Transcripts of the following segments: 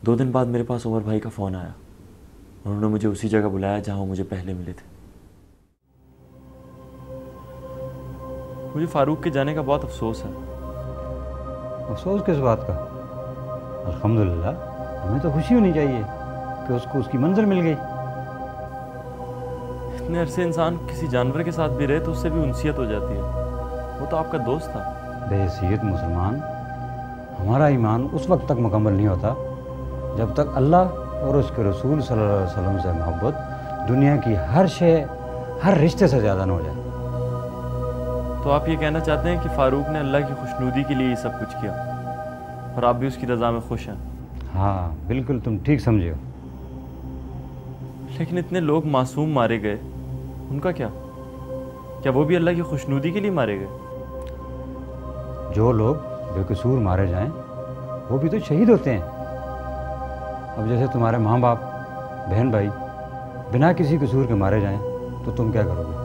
2 दिन बाद मेरे पास उमर भाई का फ़ोन आया। उन्होंने मुझे उसी जगह बुलाया जहाँ वो मुझे पहले मिले थे। मुझे फ़ारूक के जाने का बहुत अफसोस है। अफसोस किस बात का? अल्हम्दुलिल्लाह, हमें तो खुशी होनी चाहिए कि उसको उसकी मंजिल मिल गई। इतने अरसे इंसान किसी जानवर के साथ भी रहे तो उससे भी उनसियत हो जाती है। वो तो आपका दोस्त था। बेहैसियत मुसलमान, हमारा ईमान उस वक्त तक मुकम्मल नहीं होता जब तक अल्लाह और उसके रसूल सल्लल्लाहु अलैहि वसल्लम से मोहब्बत दुनिया की हर शे, हर रिश्ते से ज़्यादा न हो जाए। तो आप ये कहना चाहते हैं कि फ़ारूक ने अल्लाह की खुशनुदी के लिए ये सब कुछ किया और आप भी उसकी रज़ा में खुश हैं? हाँ बिल्कुल, तुम ठीक समझे हो। लेकिन इतने लोग मासूम मारे गए, उनका क्या? क्या वो भी अल्लाह की खुशनुदी के लिए मारे गए? जो लोग बेकसूर मारे जाएं वो भी तो शहीद होते हैं। अब जैसे तुम्हारे माँ बाप, बहन भाई बिना किसी कसूर के मारे जाएं तो तुम क्या करोगे?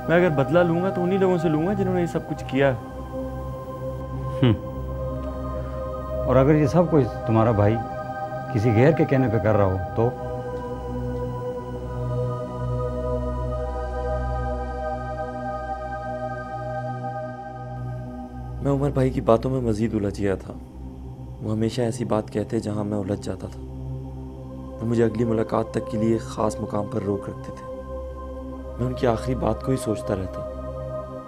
मैं अगर बदला लूंगा तो उन्हीं लोगों से लूंगा जिन्होंने ये सब कुछ किया। और अगर ये सब कुछ तुम्हारा भाई किसी गैर के कहने पे कर रहा हो तो? मैं उमर भाई की बातों में मज़ीद उलझ गया था। वो हमेशा ऐसी बात कहते जहां मैं उलझ जाता था। वो मुझे अगली मुलाकात तक के लिए ख़ास मुकाम पर रोक रखते थे। मैं उनकी आखिरी बात को ही सोचता रहता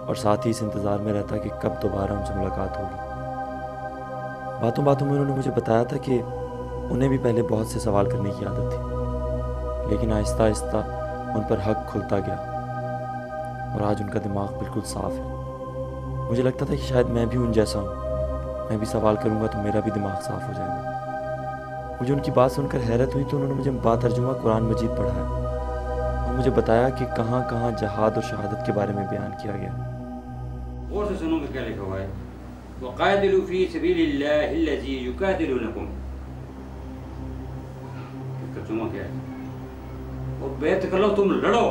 और साथ ही इस इंतज़ार में रहता कि कब दोबारा उनसे मुलाकात होगी। बातों बातों में उन्होंने मुझे बताया था कि उन्हें भी पहले बहुत से सवाल करने की आदत थी, लेकिन आहिस्ता आहिस्ता उन पर हक खुलता गया और आज उनका दिमाग बिल्कुल साफ़ है। मुझे लगता था कि शायद मैं भी उन जैसा हूँ। मैं भी सवाल करूँगा तो मेरा भी दिमाग साफ़ हो जाएगा। मुझे उनकी बात सुनकर हैरत हुई तो उन्होंने मुझे बातर्जुमा कुरान मजीद पढ़ाया और मुझे बताया कि कहाँ कहाँ जहाद और शहादत के बारे में बयान किया गया। गौर से सुनोगे क्या लिखा हुआ है? वक़ातिलू फ़ी सबीलिल्लाहि लज़ी युक़ातिलूनकुम। तर्जुमा क्या है? और बैत कर लो, तुम लड़ो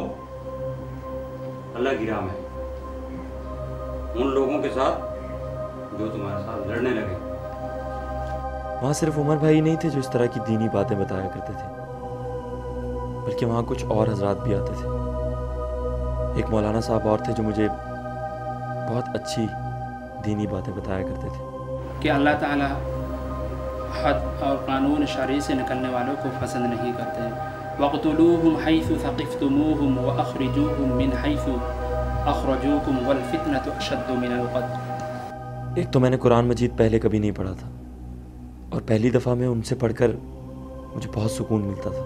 अल्लाह की राह में उन लोगों के साथ जो तुम्हारे साथ लड़ने लगे। वहाँ सिर्फ उमर भाई नहीं थे जो इस तरह की दीनी बातें बताया करते थे, बल्कि वहाँ कुछ और हजरात भी आते थे। एक मौलाना साहब और थे जो मुझे बहुत अच्छी दीनी बातें बताया करते थे कि अल्लाह ताला हद और कानून शरई से निकलने वालों को पसंद नहीं करते। वक़्तुलूहुम हैसु सक़िफ़्तुमूहुम व अख़रिजूहुम मिन हैसु अख़रजूकुम वल फ़ितनतु अशद्दु मिनल क़त्ल। एक तो मैंने कुरान मजीद पहले कभी नहीं पढ़ा था और पहली दफ़ा में उनसे पढ़कर मुझे बहुत सुकून मिलता था।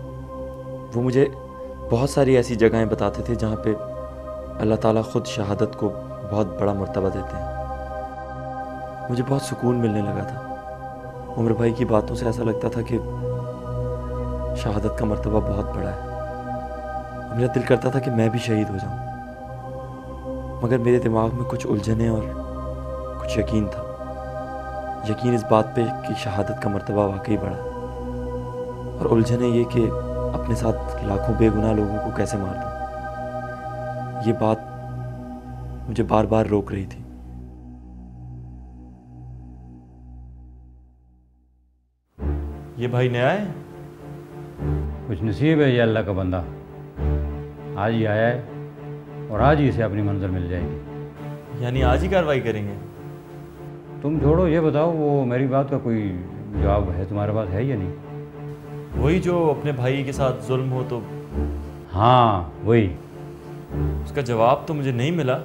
वो मुझे बहुत सारी ऐसी जगहें बताते थे जहाँ पे अल्लाह ताला ख़ुद शहादत को बहुत बड़ा मर्तबा देते हैं। मुझे बहुत सुकून मिलने लगा था। उमर भाई की बातों से ऐसा लगता था कि शहादत का मर्तबा बहुत बड़ा है। मेरा दिल करता था कि मैं भी शहीद हो जाऊं, मगर मेरे दिमाग में कुछ उलझने और कुछ यकीन था। यकीन इस बात पे कि शहादत का मर्तबा वाकई बड़ा है और उलझने ये कि अपने साथ लाखों बेगुनाह लोगों को कैसे मार दूं। ये बात मुझे बार बार रोक रही थी। ये भाई नया है? कुछ नसीब है ये अल्लाह का बंदा, आज ही आया है और आज ही इसे अपनी मंजिल मिल जाएगी। यानी आज ही कार्रवाई करेंगे? तुम छोड़ो, ये बताओ वो मेरी बात का कोई जवाब है तुम्हारे पास, है या नहीं? वही जो अपने भाई के साथ जुल्म हो तो? हाँ वही। उसका जवाब तो मुझे नहीं मिला,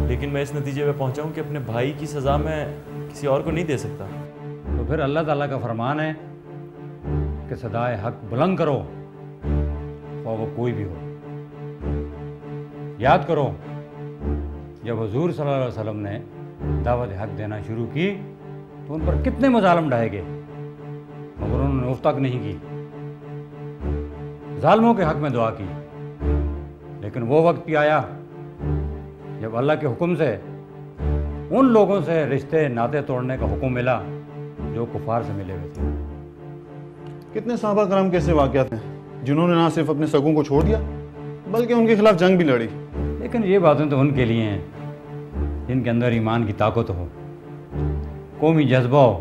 लेकिन मैं इस नतीजे पे पहुंचा हूं कि अपने भाई की सज़ा मैं किसी और को नहीं दे सकता। तो फिर अल्लाह ताला का फरमान है कि सदाए हक बुलंद करो, और वो कोई भी हो। याद करो जब हुजूर सल्लल्लाहु अलैहि वसल्लम ने दावत हक देना शुरू की तो उन पर कितने मजालम ढाए गए, मगर उन्होंने उफ तक नहीं की। जालिमों के हक में दुआ की, लेकिन वो वक्त भी आया जब अल्लाह के हुक्म से उन लोगों से रिश्ते नाते तोड़ने का हुक्म मिला जो कुफार से मिले हुए थे। कितने सहाबा कराम के ऐसे वाक़यात हैं जिन्होंने ना सिर्फ अपने सगों को छोड़ दिया बल्कि उनके खिलाफ जंग भी लड़ी। लेकिन ये बातें तो उनके लिए हैं जिनके अंदर ईमान की ताकत हो। कौमी जज्बा हो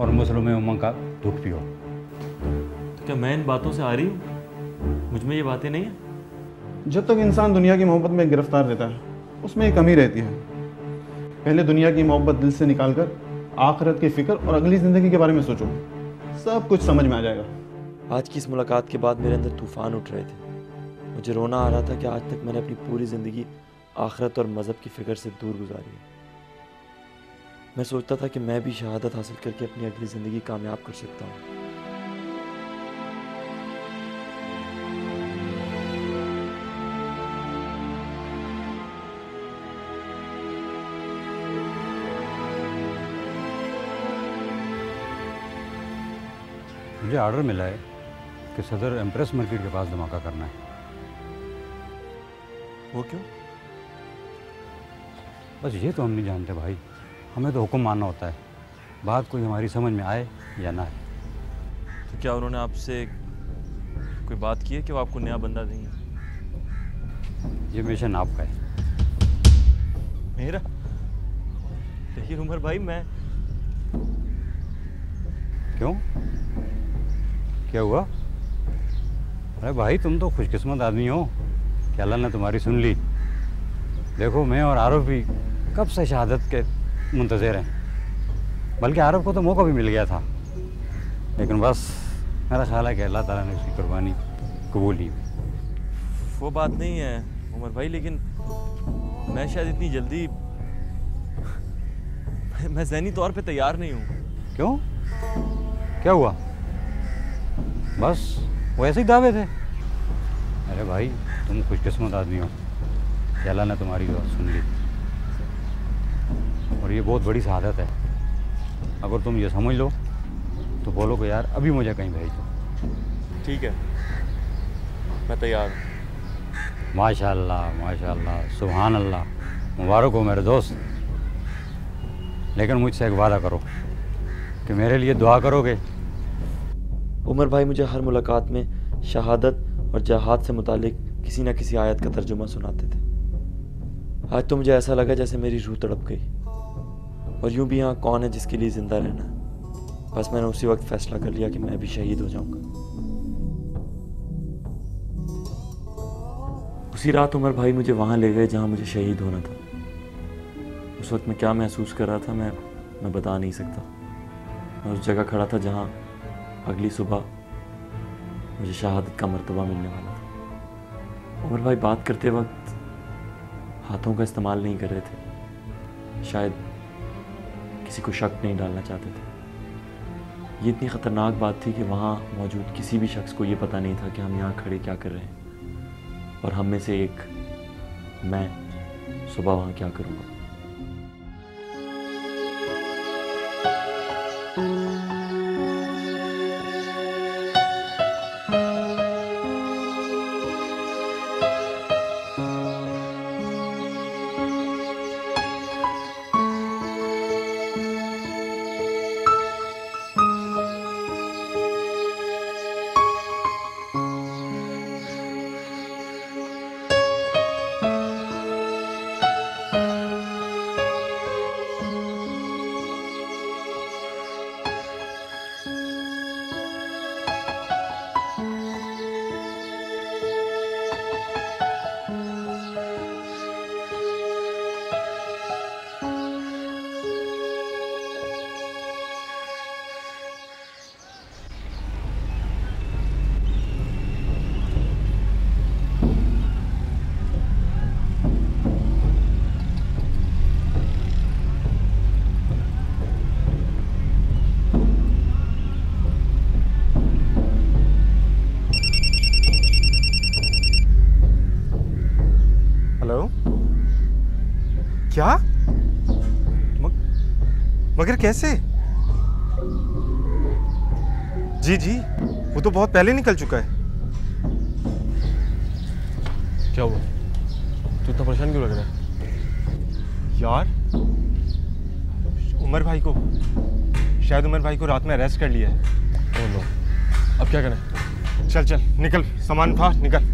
और मुस्लिम उम्मा का दुख भी हो। तो क्या मैं इन बातों से आ रही हूँ? मुझ में ये बातें नहीं हैं? जब तक इंसान दुनिया की मोहब्बत में गिरफ्तार रहता है उसमें एक कमी रहती है। पहले दुनिया की मोहब्बत दिल से निकालकर आखिरत की फिक्र और अगली ज़िंदगी के बारे में सोचो, सब कुछ समझ में आ जाएगा। आज की इस मुलाकात के बाद मेरे अंदर तूफान उठ रहे थे। मुझे रोना आ रहा था कि आज तक मैंने अपनी पूरी ज़िंदगी आखिरत और मज़हब की फ़िक्र से दूर गुजारी है। मैं सोचता था कि मैं भी शहादत हासिल करके अपनी अगली ज़िंदगी कामयाब कर सकता हूँ। मुझे ऑर्डर मिला है कि सदर एम्प्रेस मार्केट के पास धमाका करना है। वो क्यों? बस ये तो हम नहीं जानते भाई, हमें तो हुक्म मानना होता है, बात कोई हमारी समझ में आए या ना आए। तो क्या उन्होंने आपसे कोई बात की है कि वो आपको नया बंदा देंगे? ये मिशन आपका है। मेरा? देखिए उमर भाई, मैं क्यों, क्या हुआ? अरे भाई तुम तो खुशकिस्मत आदमी हो कि अल्लाह ने तुम्हारी सुन ली। देखो मैं और आरफ भी कब से शहादत के मुंतज़िर हैं, बल्कि आरफ को तो मौका भी मिल गया था, लेकिन बस मेरा ख्याल है कि अल्लाह ताला ने उसकी कुर्बानी कबूल की। वो बात नहीं है उमर भाई, लेकिन मैं शायद इतनी जल्दी मैं ज़हनी तौर पे तैयार नहीं हूँ। क्यों, क्या हुआ? बस वो ऐसे ही दावे थे। अरे भाई तुम खुशकिस्मत आदमी हो कि अल्लाह ने तुम्हारी दुआ सुन ली, और ये बहुत बड़ी शहादत है। अगर तुम ये समझ लो तो बोलो कि यार अभी मुझे कहीं भेज दो। ठीक है, मैं तैयार हूँ। माशाअल्लाह माशाअल्लाह, सुभान अल्लाह, मुबारक हो मेरे दोस्त। लेकिन मुझसे एक वादा करो कि मेरे लिए दुआ करोगे। उमर भाई मुझे हर मुलाकात में शहादत और जहाद से मुतालिक किसी न किसी आयत का तर्जुमा सुनाते थे। आज तो मुझे ऐसा लगा जैसे मेरी रूह तड़प गई। और यूं भी यहाँ कौन है जिसके लिए ज़िंदा रहना है। बस मैंने उसी वक्त फैसला कर लिया कि मैं भी शहीद हो जाऊंगा। उसी रात उमर भाई मुझे वहाँ ले गए जहाँ मुझे शहीद होना था। उस वक्त मैं क्या महसूस कर रहा था मैं बता नहीं सकता। मैं उस जगह खड़ा था जहाँ अगली सुबह मुझे शहादत का मर्तबा मिलने वाला था। उमर भाई बात करते वक्त हाथों का इस्तेमाल नहीं कर रहे थे, शायद किसी को शक नहीं डालना चाहते थे। ये इतनी ख़तरनाक बात थी कि वहाँ मौजूद किसी भी शख्स को ये पता नहीं था कि हम यहाँ खड़े क्या कर रहे हैं, और हम में से एक मैं सुबह वहाँ क्या करूँगा। क्या? मगर कैसे? जी जी, वो तो बहुत पहले निकल चुका है। क्या हुआ? तू इतना परेशान क्यों लग रहा है? यार उमर भाई को, शायद उमर भाई को रात में अरेस्ट कर लिया है। ओह नो, अब क्या करें? चल चल निकल, सामान उठा, निकल।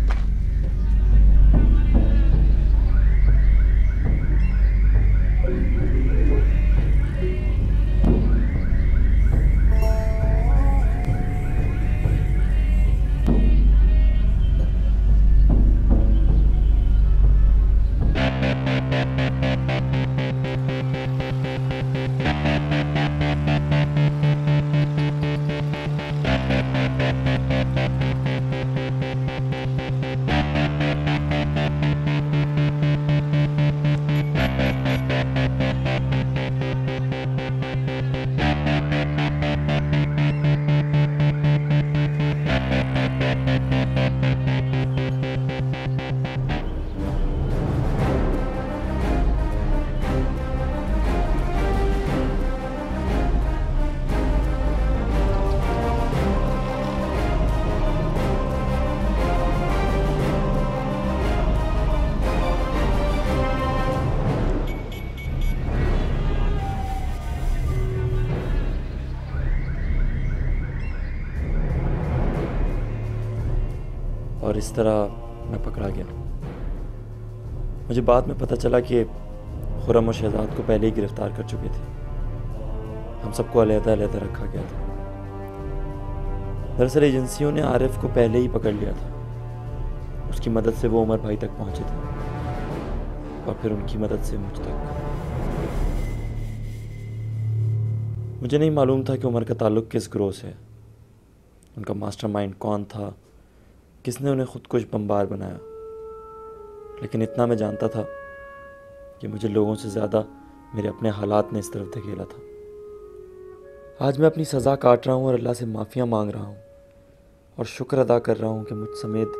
और इस तरह मैं पकड़ा गया। मुझे बाद में पता चला कि खुर्रम और शहजाद को पहले ही गिरफ्तार कर चुके थे। हम सबको अलग-अलग रखा गया था। दरअसल एजेंसियों ने आरिफ को पहले ही पकड़ लिया था। उसकी मदद से वो उमर भाई तक पहुंचे थे और फिर उनकी मदद से मुझ तक। मुझे नहीं मालूम था कि उमर का ताल्लुक़ किस गिरोह से है, उनका मास्टरमाइंड कौन था, किसने उन्हें खुदकुश बमबार बनाया। लेकिन इतना मैं जानता था कि मुझे लोगों से ज़्यादा मेरे अपने हालात ने इस तरफ धकेला था। आज मैं अपनी सज़ा काट रहा हूँ और अल्लाह से माफ़ियाँ मांग रहा हूँ और शुक्र अदा कर रहा हूँ कि मुझ समेत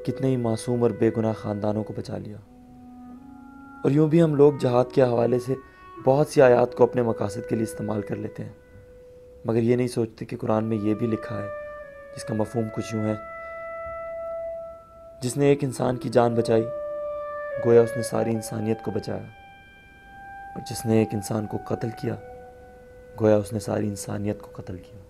कितने ही मासूम और बेगुनाह ख़ानदानों को बचा लिया। और यूँ भी हम लोग जहाद के हवाले से बहुत सी आयात को अपने मकासद के लिए इस्तेमाल कर लेते हैं, मगर ये नहीं सोचते कि कुरान में ये भी लिखा है जिसका मफ़हूम कुछ यूँ है, जिसने एक इंसान की जान बचाई गोया उसने सारी इंसानियत को बचाया, और जिसने एक इंसान को कत्ल किया गोया उसने सारी इंसानियत को कत्ल किया।